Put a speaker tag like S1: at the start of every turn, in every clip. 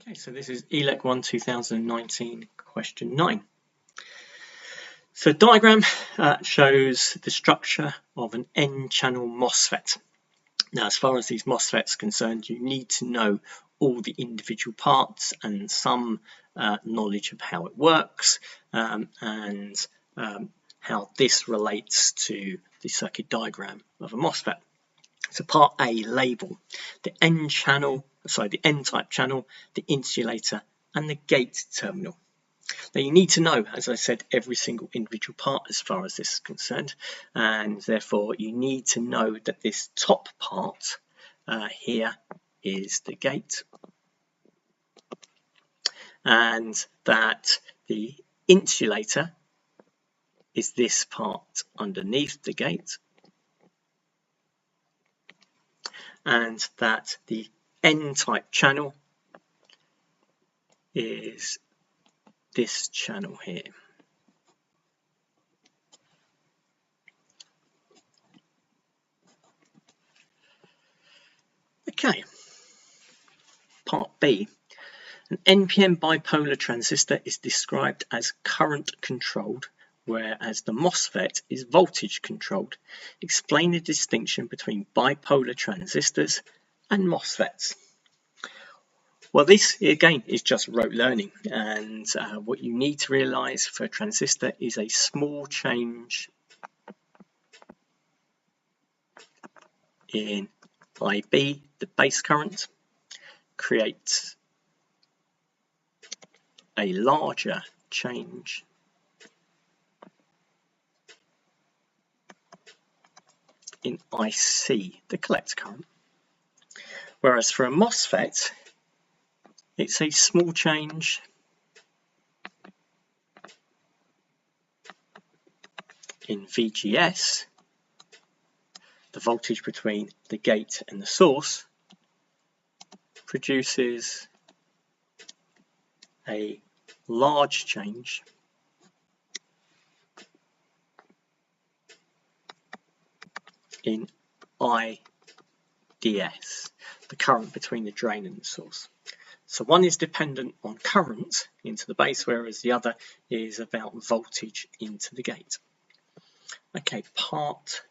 S1: Okay, so this is ELEC1 2019 question 9. So diagram shows the structure of an N-channel MOSFET. Now, as far as these MOSFETs are concerned, you need to know all the individual parts and some knowledge of how it works and how this relates to the circuit diagram of a MOSFET. So part A, label the N-type channel, the insulator, and the gate terminal. Now you need to know, as I said, every single individual part as far as this is concerned, and therefore you need to know that this top part here is the gate, and that the insulator is this part underneath the gate, and that the N-type channel is this channel here. Okay, part B. An NPN bipolar transistor is described as current controlled, whereas the MOSFET is voltage controlled. Explain the distinction between bipolar transistors and MOSFETs. Well, this again is just rote learning, and what you need to realize for a transistor is a small change in IB, the base current, creates a larger change in IC, the collector current. Whereas for a MOSFET, it's a small change in VGS, the voltage between the gate and the source, produces a large change in IDS, the current between the drain and the source. So one is dependent on current into the base, whereas the other is about voltage into the gate. Okay, part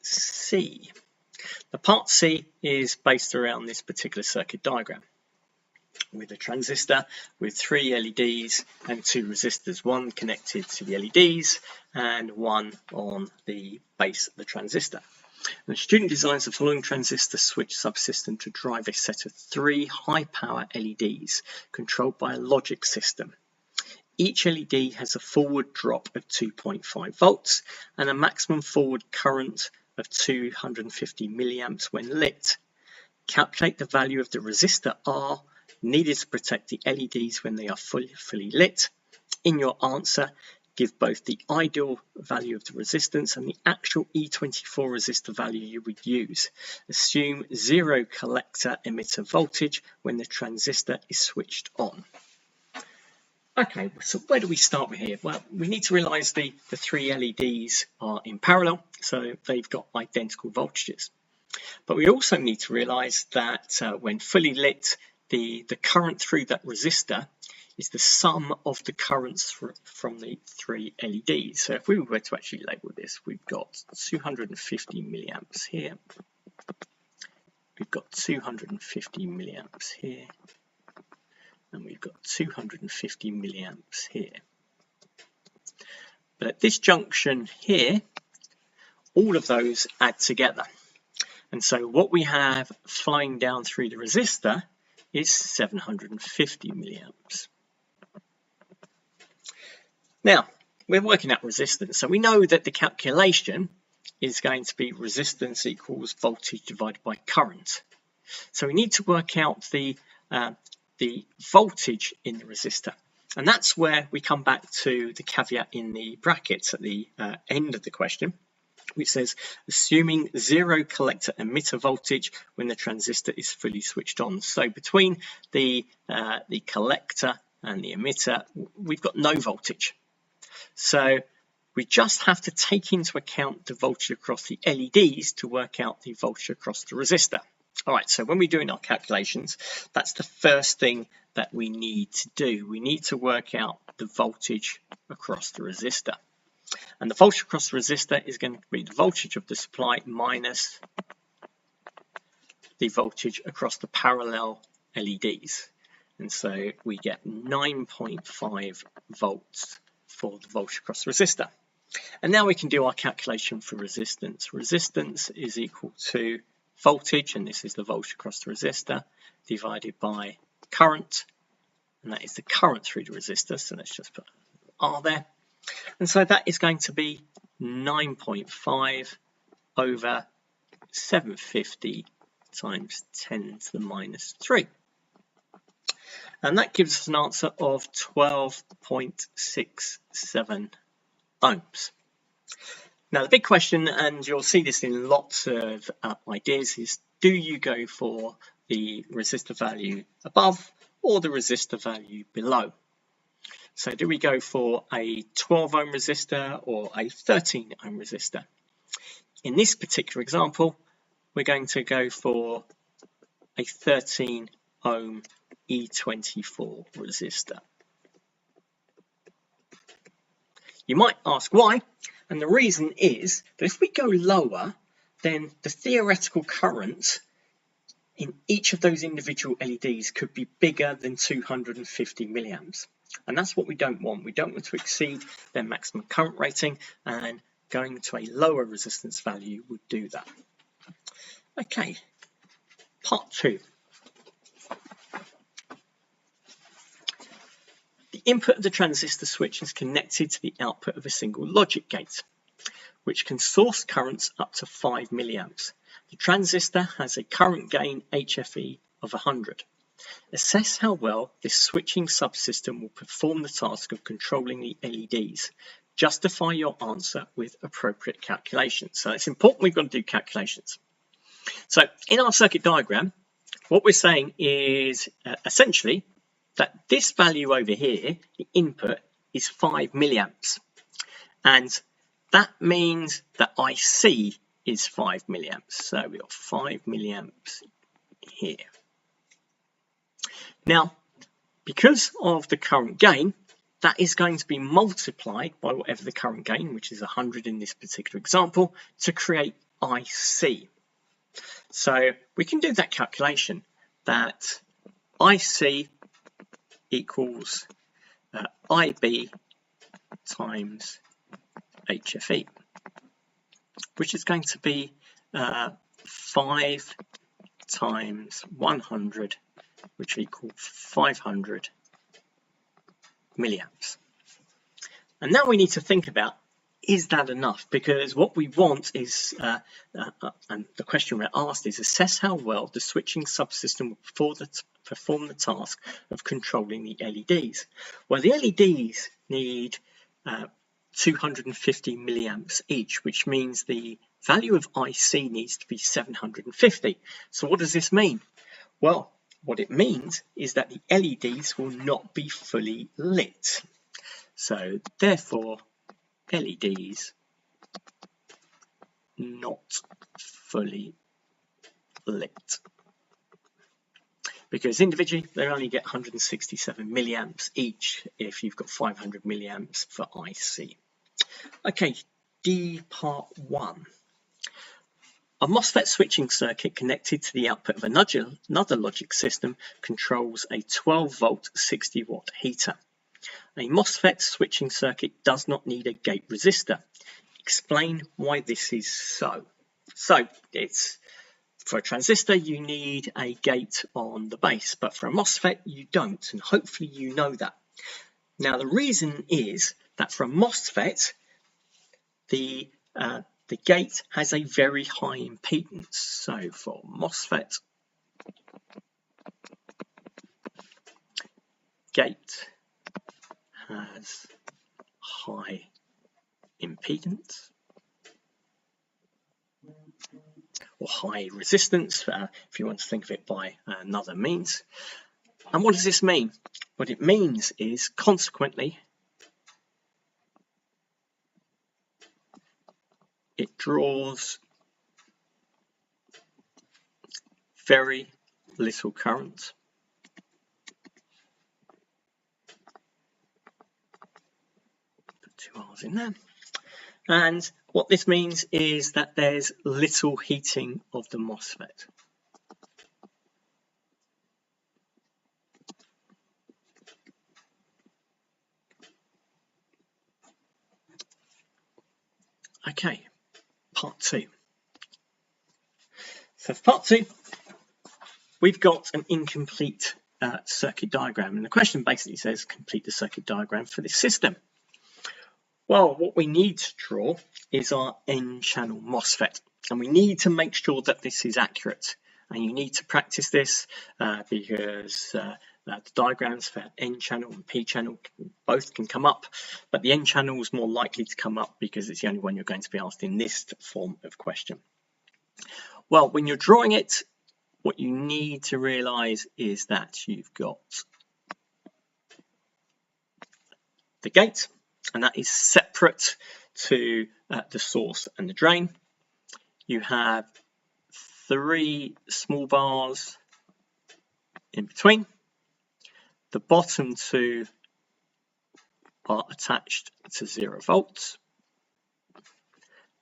S1: C. The part C is based around this particular circuit diagram, with a transistor with 3 LEDs and 2 resistors, one connected to the LEDs and one on the base of the transistor. And the student designs the following transistor switch subsystem to drive a set of 3 high-power LEDs controlled by a logic system. Each LED has a forward drop of 2.5 volts and a maximum forward current of 250 milliamps when lit. Calculate the value of the resistor R needed to protect the LEDs when they are fully lit. In your answer, give both the ideal value of the resistance and the actual E24 resistor value you would use. Assume 0 collector emitter voltage when the transistor is switched on. Okay, so where do we start with here? Well, we need to realize the 3 LEDs are in parallel, so they've got identical voltages. But we also need to realize that when fully lit, the current through that resistor is the sum of the currents from the 3 LEDs. So if we were to actually label this, we've got 250 milliamps here, we've got 250 milliamps here, and we've got 250 milliamps here. But at this junction here, all of those add together. And so what we have flowing down through the resistor is 750 milliamps. Now, we're working out resistance, so we know that the calculation is going to be resistance equals voltage divided by current. So we need to work out the voltage in the resistor, and that's where we come back to the caveat in the brackets at the end of the question, which says assuming 0 collector emitter voltage when the transistor is fully switched on. So between the collector and the emitter, we've got no voltage. So we just have to take into account the voltage across the LEDs to work out the voltage across the resistor. All right, so when we're doing our calculations, that's the first thing that we need to do. We need to work out the voltage across the resistor. And the voltage across the resistor is going to be the voltage of the supply minus the voltage across the parallel LEDs. And so we get 9.5 volts for the voltage across the resistor. And now we can do our calculation for resistance. Resistance is equal to voltage, and this is the voltage across the resistor, divided by current, and that is the current through the resistor. So let's just put R there. And so that is going to be 9.5 over 750 times 10 to the minus 3. And that gives us an answer of 12.67 ohms. Now the big question, and you'll see this in lots of ideas, is do you go for the resistor value above or the resistor value below? So do we go for a 12 ohm resistor or a 13 ohm resistor? In this particular example, we're going to go for a 13 ohm E24 resistor. You might ask why, and the reason is that if we go lower, then the theoretical current in each of those individual LEDs could be bigger than 250 milliamps. And that's what we don't want. We don't want to exceed their maximum current rating, and going to a lower resistance value would do that. Okay, part 2. The input of the transistor switch is connected to the output of a single logic gate, which can source currents up to 5 milliamps. The transistor has a current gain HFE of 100. Assess how well this switching subsystem will perform the task of controlling the LEDs. Justify your answer with appropriate calculations. So it's important we've got to do calculations. So in our circuit diagram, what we're saying is essentially that this value over here, the input, is 5 milliamps. And that means that IC is 5 milliamps. So we've got 5 milliamps here. Now, because of the current gain, that is going to be multiplied by whatever the current gain, which is 100 in this particular example, to create IC. So we can do that calculation that IC equals IB times HFE, which is going to be 5 times 100, which equals 500 milliamps. And now we need to think about, is that enough? Because what we want is, and the question we're asked is, assess how well the switching subsystem will perform the task of controlling the LEDs. Well, the LEDs need 250 milliamps each, which means the value of IC needs to be 750. So what does this mean? Well, what it means is that the LEDs will not be fully lit. So therefore, LEDs not fully lit. Because individually, they only get 167 milliamps each if you've got 500 milliamps for IC. Okay, D part 1. A MOSFET switching circuit connected to the output of another logic system controls a 12-volt 60-watt heater. A MOSFET switching circuit does not need a gate resistor. Explain why this is so. So, for a transistor, you need a gate on the base, but for a MOSFET, you don't, and hopefully you know that. Now, the reason is that for a MOSFET, the gate has a very high impedance. So for MOSFET, gate has high impedance or high resistance, if you want to think of it by another means. And what does this mean? What it means is, consequently, it draws very little current. Put 2 R's in there. And what this means is that there's little heating of the MOSFET. Okay, part 2. So for part 2, we've got an incomplete circuit diagram, and the question basically says complete the circuit diagram for this system. Well, what we need to draw is our N-channel MOSFET, and we need to make sure that this is accurate. And you need to practice this because the diagrams for N-channel and P-channel both can come up, but the N-channel is more likely to come up because it's the only one you're going to be asked in this form of question. Well, when you're drawing it, what you need to realize is that you've got the gate, and that is separate to the source and the drain. You have 3 small bars in between. The bottom 2 are attached to 0 volts,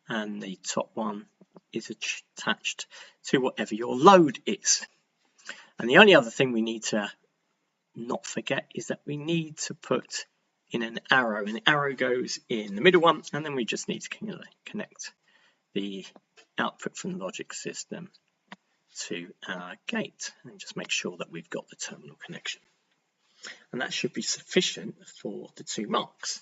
S1: and the top one is attached to whatever your load is. And the only other thing we need to not forget is that we need to put in an arrow, and the arrow goes in the middle one, and then we just need to connect the output from the logic system to our gate, and just make sure that we've got the terminal connection. And that should be sufficient for the 2 marks.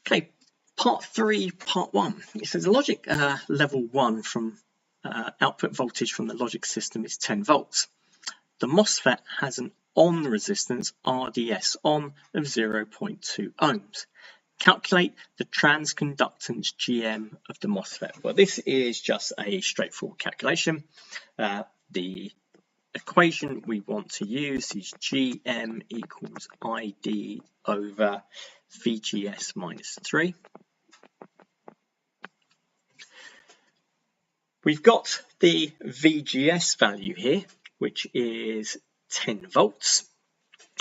S1: Okay, part 3, part 1. It says logic level 1 from output voltage from the logic system is 10 volts. The MOSFET has an on resistance RDS on of 0.2 ohms. Calculate the transconductance GM of the MOSFET. Well, this is just a straightforward calculation. The equation we want to use is GM equals ID over VGS minus 3. We've got the VGS value here, which is 10 volts.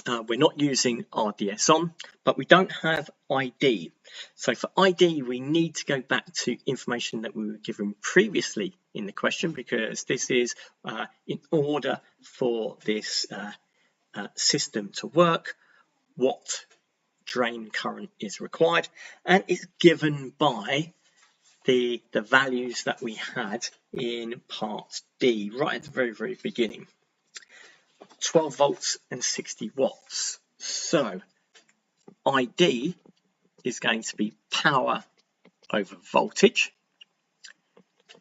S1: We're not using RDS on, but we don't have ID. So for ID, we need to go back to information that we were given previously in the question, because this is in order for this system to work, what drain current is required, and it's given by the values that we had in part D right at the very beginning. 12 volts and 60 watts. So ID is going to be power over voltage,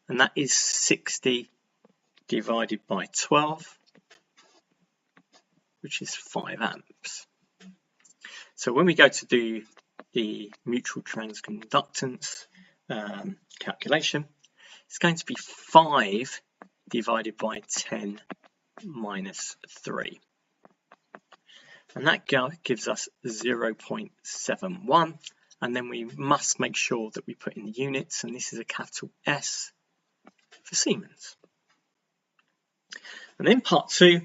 S1: and that is 60 divided by 12, which is 5 amps. So when we go to do the mutual transconductance calculation, it's going to be 5 divided by 10 minus 3, and that gives us 0.71, and then we must make sure that we put in the units, and this is a capital S for Siemens. And then part 2,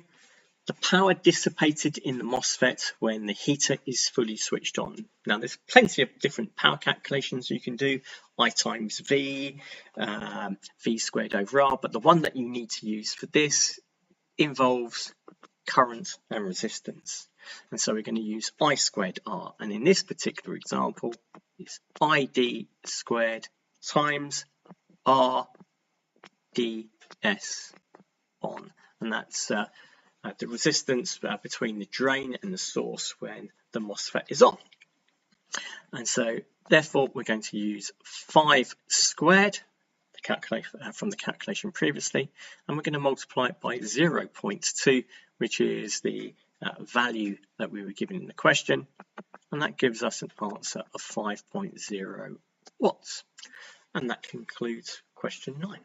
S1: the power dissipated in the MOSFET when the heater is fully switched on. Now there's plenty of different power calculations you can do, I times V, V squared over R, but the one that you need to use for this involves current and resistance, and so we're going to use I squared R, and in this particular example it's ID squared times R ds on, and that's the resistance between the drain and the source when the MOSFET is on. And so therefore we're going to use 5 squared from the calculation previously, and we're going to multiply it by 0.2, which is the value that we were given in the question, and that gives us an answer of 5.0 watts. And that concludes question 9.